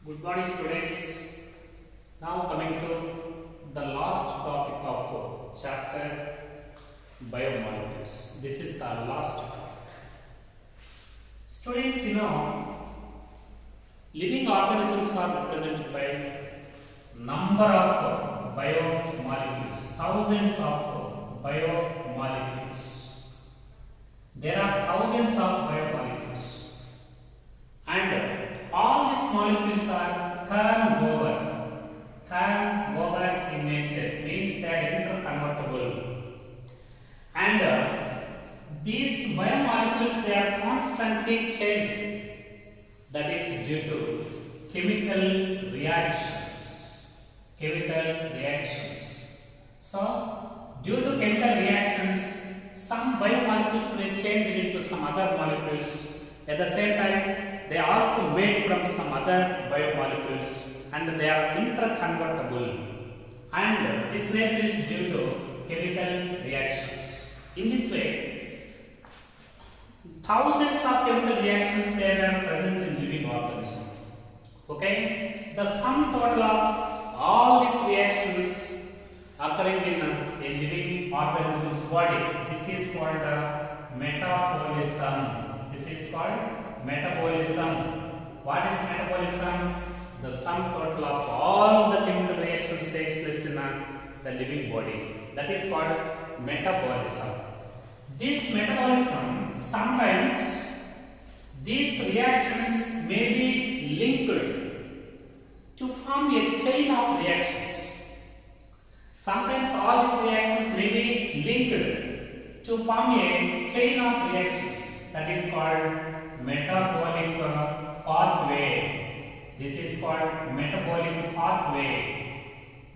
Good morning, students. Now coming to the last topic of chapter biomolecules. This is the last topic. Students, living organisms are represented by number of biomolecules, thousands of biomolecules. There are thousands of biomolecules, and all these molecules are turn over in nature, means they are interconvertible. And these biomolecules, they are constantly changing. That is due to chemical reactions. So, due to chemical reactions, some biomolecules will change into some other molecules. At the same time, they are also made from some other biomolecules, and they are interconvertible. And this nature is due to chemical reactions. In this way, thousands of chemical reactions they are present in living organism. Okay, the sum total of all these reactions occurring in a living organism's body, this is called metabolism. This is called metabolism. What is metabolism? The sum total of all the chemical reactions takes place in the living body. That is called metabolism. This metabolism, sometimes these reactions may be linked to form a chain of reactions. Sometimes all these reactions may be linked to form a chain of reactions. That is called metabolic pathway. This is called metabolic pathway.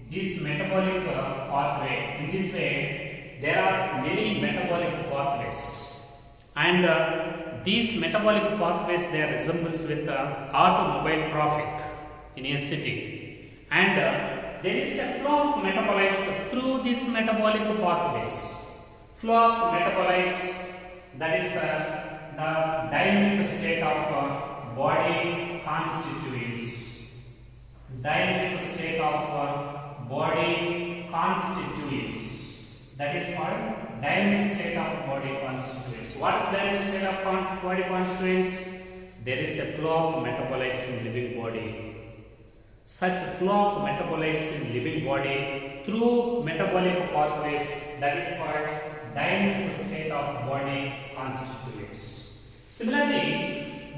This metabolic pathway. In this way, there are many metabolic pathways, and these metabolic pathways they resembles with automobile traffic in a city, and there is a flow of metabolites through these metabolic pathways. Flow of metabolites, that is the dynamic state of body constituents. Dynamic state of body constituents. That is called dynamic state of body constituents. What is dynamic state of body constituents? There is a flow of metabolites in living body. Such flow of metabolites in living body through metabolic pathways, that is called dynamic state of body constituents. Similarly,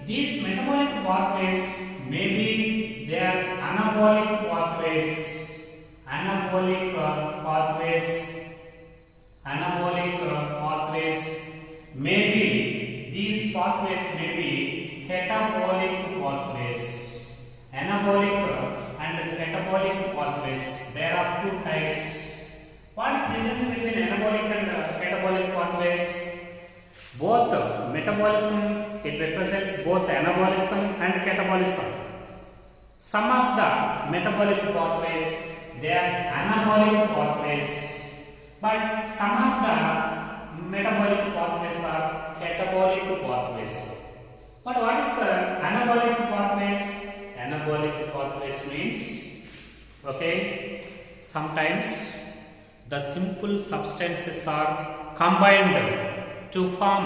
these metabolic pathways may be their anabolic pathways. Anabolic pathways may be, these pathways may be catabolic pathways. Anabolic and catabolic pathways, there are two types. What is the difference between anabolic and catabolic pathways? Both metabolism, it represents both anabolism and catabolism. Some of the metabolic pathways, they are anabolic pathways, but some of the metabolic pathways are catabolic pathways. But what is anabolic pathways? Anabolic pathways means, okay, sometimes the simple substances are combined to form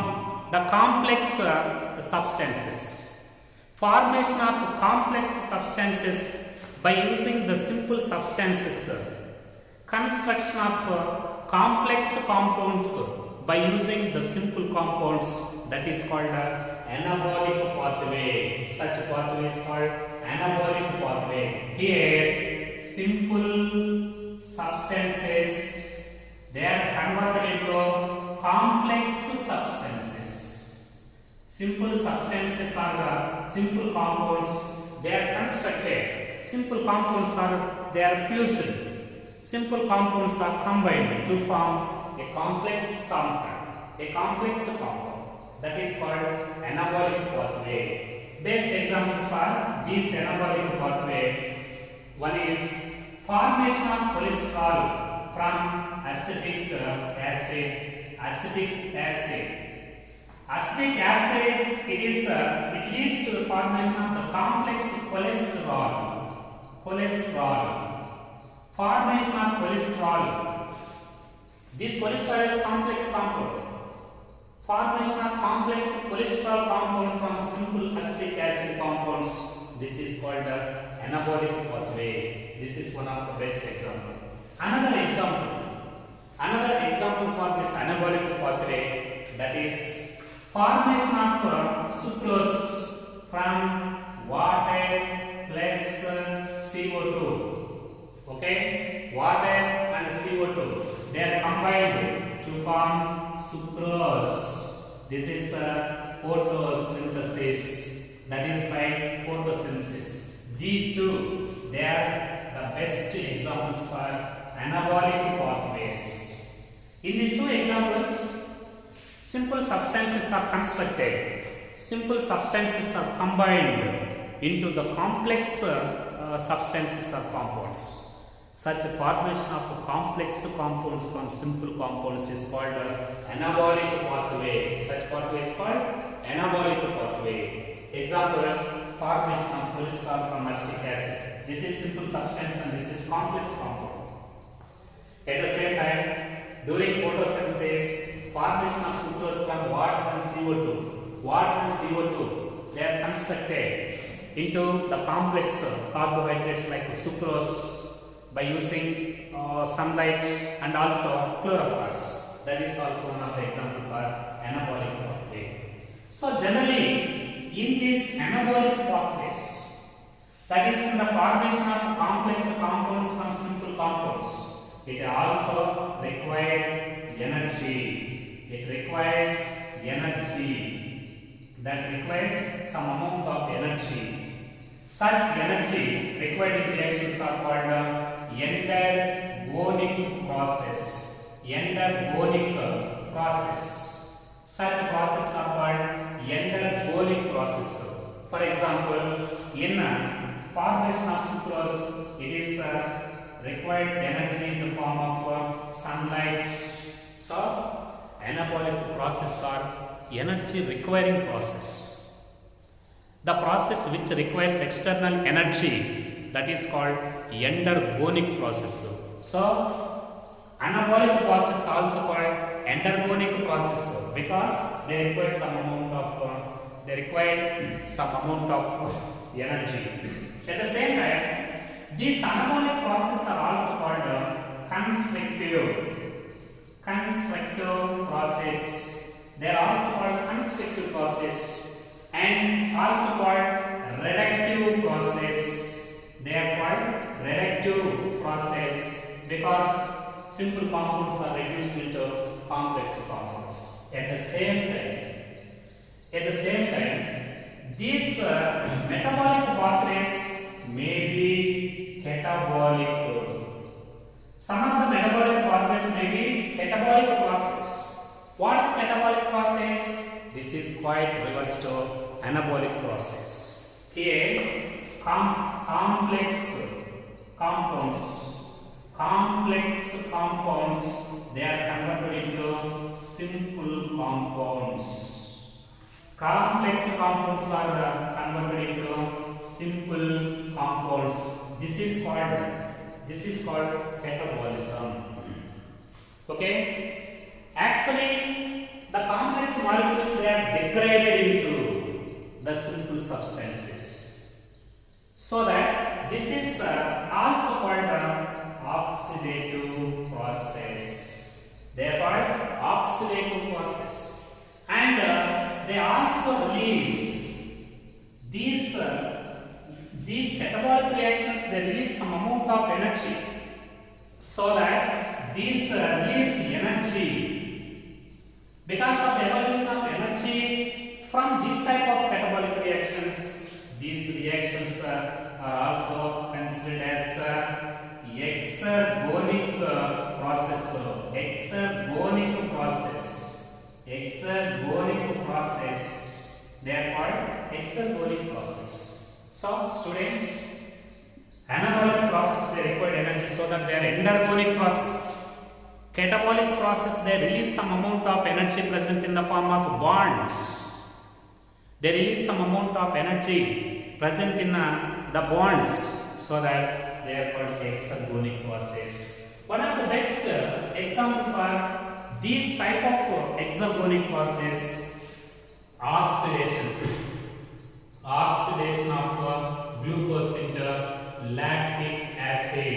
the complex substances. Formation of complex substances by using the simple substances. Construction of complex compounds by using the simple compounds, that is called anabolic pathway. Such pathway is called anabolic pathway. Here, simple substances, they are converted into complex substances. Simple substances are the simple compounds, they are constructed. Simple compounds are, they are fused. Simple compounds are combined to form a complex compound. That is called anabolic pathway. Best examples for these anabolic pathway, one is formation of cholesterol from acetic acid. Acetic acid, it leads to the formation of the complex cholesterol. Cholesterol. Formation of cholesterol. This cholesterol is complex compound. Formation of complex cholesterol compound from simple acetic acid compounds. This is called anabolic pathway. This is one of the best example. Another example for this anabolic pathway, that is formation of sucrose from water plus CO2. Okay, water and CO2, they are combined to form sucrose. This is photosynthesis. That is by photosynthesis. These two, they are the best examples for anabolic pathways. In these two examples, simple substances are constructed. Simple substances are combined into the complex substances or compounds. Such formation of complex compounds from simple compounds is called anabolic pathway. Such pathway is called anabolic pathway. Example, formation of cholesterol from acetic acid. This is simple substance and this is complex compound. At the same time, during photosynthesis, formation of sucrose from water and CO2. Water and CO2, they are constructed into the complex carbohydrates like sucrose by using sunlight and also chlorophos. That is also one of the example for anabolic pathway. So generally, in this anabolic pathways, that is in the formation of complex compounds from simple compounds, it also requires energy. It requires energy. That requires some amount of energy. Such energy required in reactions are called endergonic process. Endergonic process. Such processes are called endergonic process. For example, in formation of sucrose, it is required energy in the form of sunlight. So, anabolic process are energy requiring process. The process which requires external energy, that is called endergonic process. So, anabolic process also called endergonic process because they require some amount of energy. At the same time, these anabolic processes are also called constructive process. They are also called constructive process and also called reductive process. They are called reductive process because simple compounds are reduced into complex compounds. At the same time, these metabolic pathways may be catabolic. Some of the metabolic pathways may be catabolic process. What is catabolic process? This is quite reverse to anabolic process. Here, complex compounds, they are converted into simple compounds. Complex compounds are converted into simple compounds. This is called catabolism. Okay? Actually, the complex molecules, they are degraded into the simple substances. So that this is also called oxidative process. They are called oxidative process. And they also release these catabolic reactions, they release some amount of energy. So that these release energy. Because of the evolution of energy from this type of catabolic reactions, these reactions are also considered as exergonic process. Exergonic process. They are called exergonic process. So, students, anabolic process, they require energy, so that they are endergonic process. Catabolic process, they release some amount of energy present in the form of bonds. They release some amount of energy present in the bonds, so that they are called hexagonic process. One of the best example for these type of hexagonic process, oxidation of glucose into lactic acid,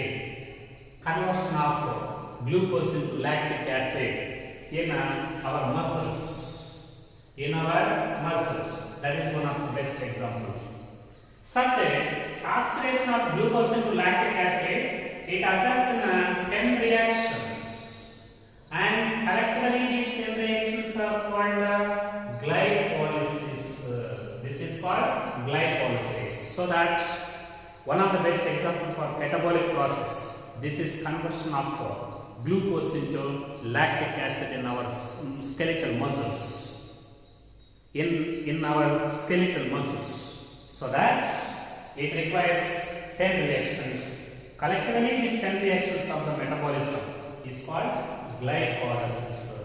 conversion of glucose into lactic acid in our muscles. That is one of the best example. Such a oxidation of glucose into lactic acid, it occurs in 10 reactions, and collectively these 10 reactions are called glycolysis. This is called glycolysis. So that one of the best example for catabolic process, this is conversion of glucose into lactic acid in our skeletal muscles. In our skeletal muscles. So that it requires 10 reactions. Collectively, these 10 reactions of the metabolism is called glycolysis.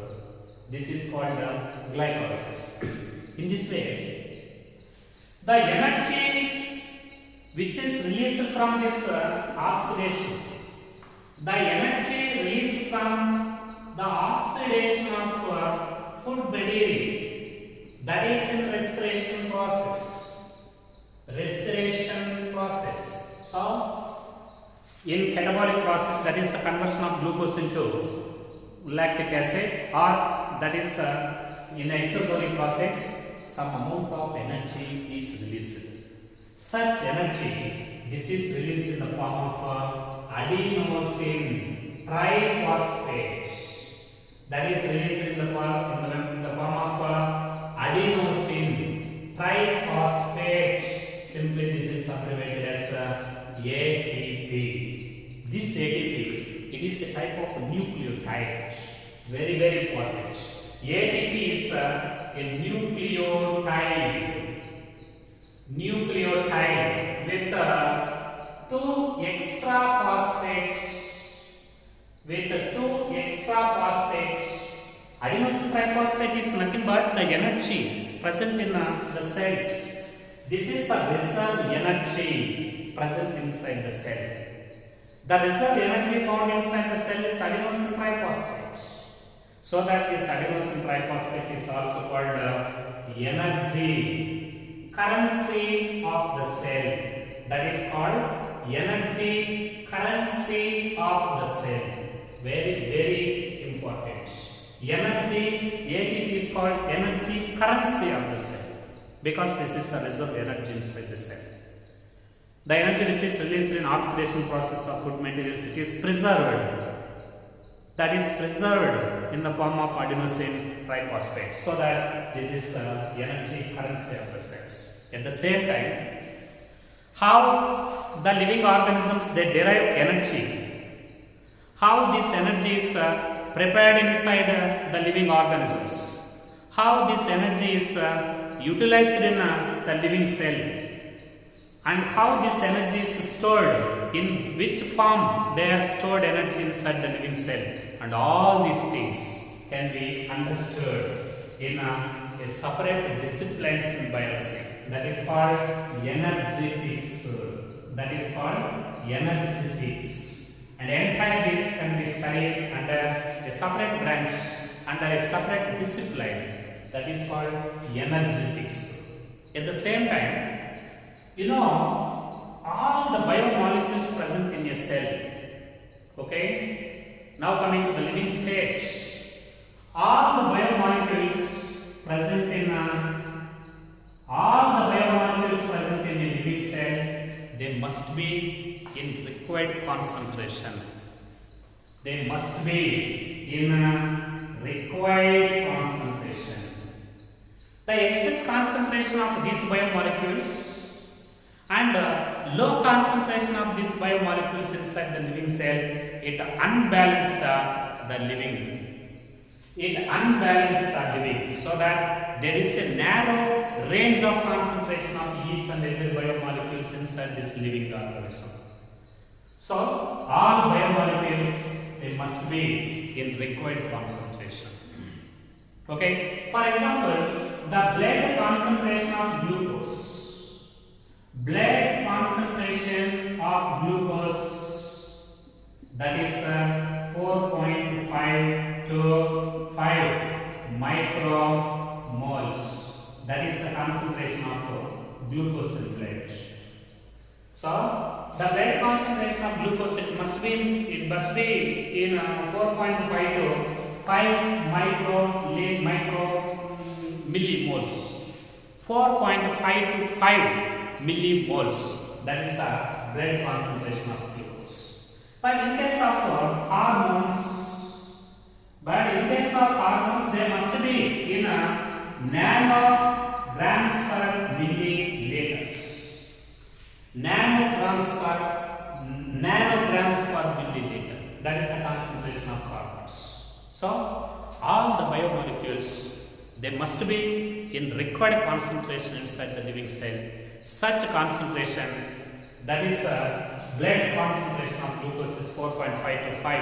This is called glycolysis. In this way, the energy which is released from this oxidation, the energy released from the oxidation of food material, that is in respiration process. So, in catabolic process, that is the conversion of glucose into lactic acid, or that is in hexagonic process, some amount of energy is released. Such energy, this is released in the form of adenosine triphosphate. That is released in the form of adenosine triphosphate. Simply this is abbreviated as ATP. This ATP, it is a type of nucleotide. Very, very important. ATP is a nucleotide with two extra phosphates. Adenosine triphosphate is nothing but the energy present in the cells. This is the reserve energy present inside the cell. The reserve energy found inside the cell is adenosine triphosphate. So that this adenosine triphosphate is also called energy currency of the cell. That is called energy currency of the cell. Very, very important. Energy, ATP is called energy currency of the cell, because this is the reserve energy inside the cell. The energy which is released in oxidation process of food materials, it is preserved. That is preserved in the form of adenosine triphosphate. So that this is energy currency of the cells. At the same time, how the living organisms they derive energy, how this energy is prepared inside the living organisms, how this energy is utilized in the living cell, and how this energy is stored, in which form they are stored energy inside the living cell, and all these things can be understood in a separate disciplines in biology, that is called energetics. And entire this can be studied under a separate branch, under a separate discipline, that is called energetics. At the same time, all the biomolecules present in a cell. Okay? Now coming to the living state. All the biomolecules present in a living cell, they must be in required concentration. They must be in required concentration. The excess concentration of these biomolecules and low concentration of these biomolecules inside the living cell, it unbalances the living. It unbalances the living, so that there is a narrow range of concentration of each and every biomolecules inside this living organism. So all biomolecules, they must be in required concentration. Okay. For example, the blood concentration of glucose. blood concentration of glucose, that is 4.5 to 5 micromoles. That is the concentration of glucose in blood. So the blood concentration of glucose, it must be in 4.5 to 5 millimoles. 4.5 to 5 millimoles. That is the blood concentration of glucose. But in case of hormones, they must be in nanograms per milliliters. Nanograms per milliliter. That is the concentration of hormones. So all the biomolecules, they must be in required concentration inside the living cell. Such concentration, that is blood concentration of glucose, is 4.5 to 5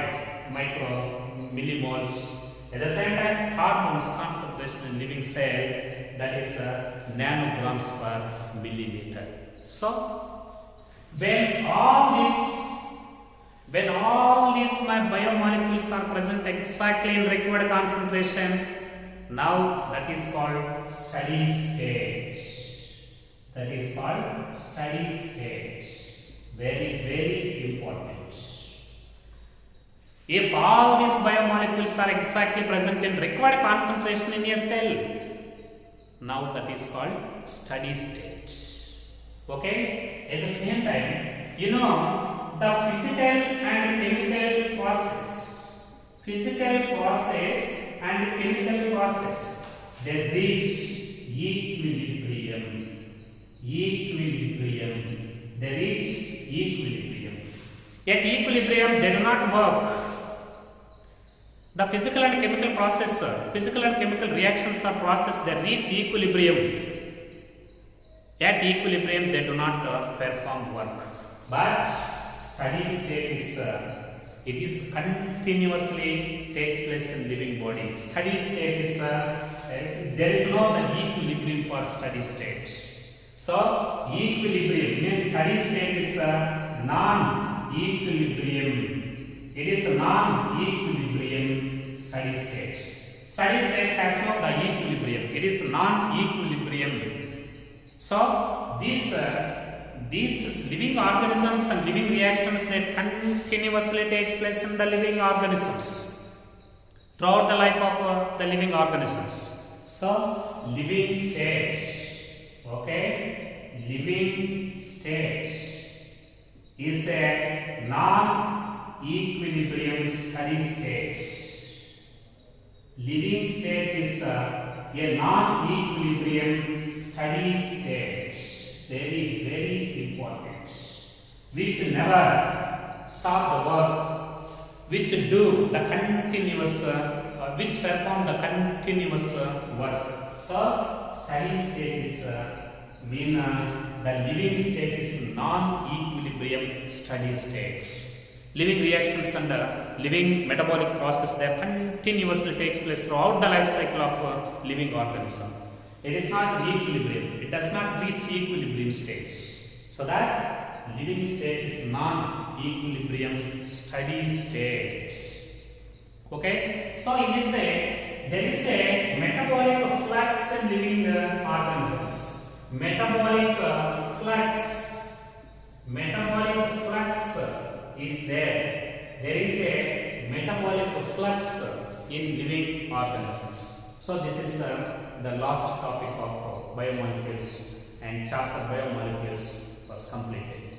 millimoles. At the same time, hormones concentration in living cell, that is nanograms per milliliter. So when all these my biomolecules are present exactly in required concentration, now that is called steady state. That is called steady state. Very, very important. If all these biomolecules are exactly present in required concentration in a cell, now that is called steady state. Okay? At the same time, the physical and chemical process, they reach equilibrium. They reach equilibrium. At equilibrium, they do not work. The physical and chemical reactions or process, they reach equilibrium. At equilibrium, they do not perform work. But steady state is it is continuously takes place in living body. Steady state is there is no equilibrium for steady state. So equilibrium means steady state is non-equilibrium. It is a non-equilibrium steady state. Steady state has no the equilibrium. It is non-equilibrium. So these living organisms and living reactions that continuously takes place in the living organisms throughout the life of the living organisms. So living state, okay, living state is a non-equilibrium steady state. Living state is a non-equilibrium steady state. Very, very important. Which never stop the work, which do the continuous, which perform the continuous work. So steady state is mean the living state is non-equilibrium steady state. Living reactions and living metabolic process, they continuously takes place throughout the life cycle of living organism. It is not equilibrium. It does not reach equilibrium states. So that living state is non-equilibrium steady state. Okay. So in this way, there is a metabolic flux in living organisms. Metabolic flux is there. There is a metabolic flux in living organisms. So this is the last topic of biomolecules, and chapter biomolecules was completed.